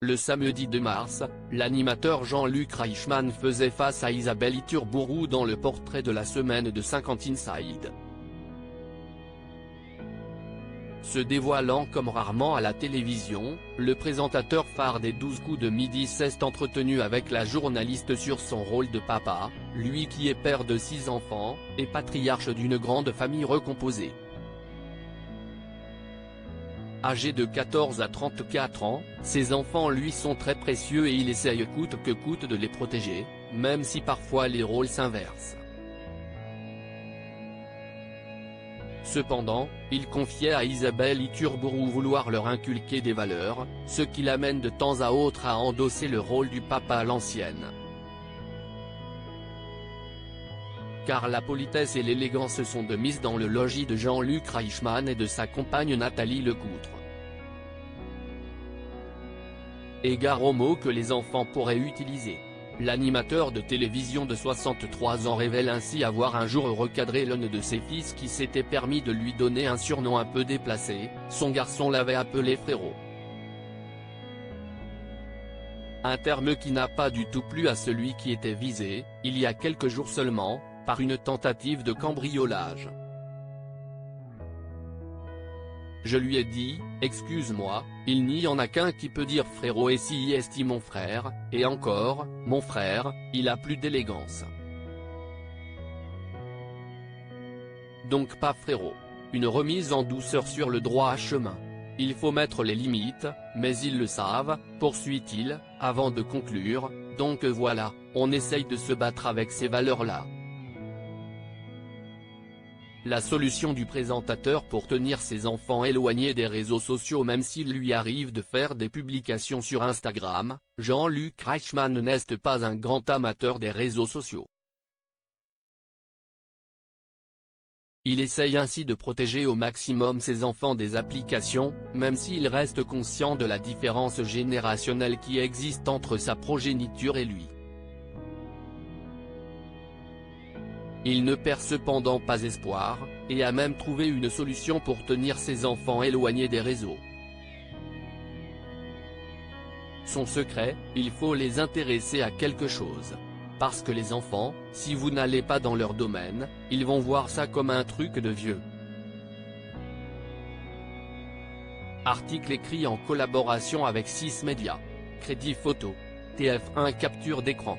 Le samedi 2 mars, l'animateur Jean-Luc Reichmann faisait face à Isabelle Iturburu dans le portrait de la semaine de 50 Inside. Se dévoilant comme rarement à la télévision, le présentateur phare des 12 coups de midi s'est entretenu avec la journaliste sur son rôle de papa, lui qui est père de 6 enfants, et patriarche d'une grande famille recomposée. Âgé de 14 à 34 ans, ses enfants lui sont très précieux et il essaye coûte que coûte de les protéger, même si parfois les rôles s'inversent. Cependant, il confiait à Isabelle Iturburu vouloir leur inculquer des valeurs, ce qui l'amène de temps à autre à endosser le rôle du papa à l'ancienne. Car la politesse et l'élégance sont de mise dans le logis de Jean-Luc Reichmann et de sa compagne Nathalie Lecoutre. Égard aux mots que les enfants pourraient utiliser. L'animateur de télévision de 63 ans révèle ainsi avoir un jour recadré l'un de ses fils qui s'était permis de lui donner un surnom un peu déplacé, son garçon l'avait appelé frérot. Un terme qui n'a pas du tout plu à celui qui était visé, il y a quelques jours seulement, par une tentative de cambriolage. Je lui ai dit, excuse-moi, il n'y en a qu'un qui peut dire frérot et si est mon frère, et encore, mon frère, il a plus d'élégance. Donc pas frérot. Une remise en douceur sur le droit chemin. Il faut mettre les limites, mais ils le savent, poursuit-il, avant de conclure, donc voilà, on essaye de se battre avec ces valeurs-là. La solution du présentateur pour tenir ses enfants éloignés des réseaux sociaux même s'il lui arrive de faire des publications sur Instagram, Jean-Luc Reichmann n'est pas un grand amateur des réseaux sociaux. Il essaye ainsi de protéger au maximum ses enfants des applications, même s'il reste conscient de la différence générationnelle qui existe entre sa progéniture et lui. Il ne perd cependant pas espoir, et a même trouvé une solution pour tenir ses enfants éloignés des réseaux. Son secret, il faut les intéresser à quelque chose. Parce que les enfants, si vous n'allez pas dans leur domaine, ils vont voir ça comme un truc de vieux. Article écrit en collaboration avec 6 médias. Crédit photo. TF1 capture d'écran.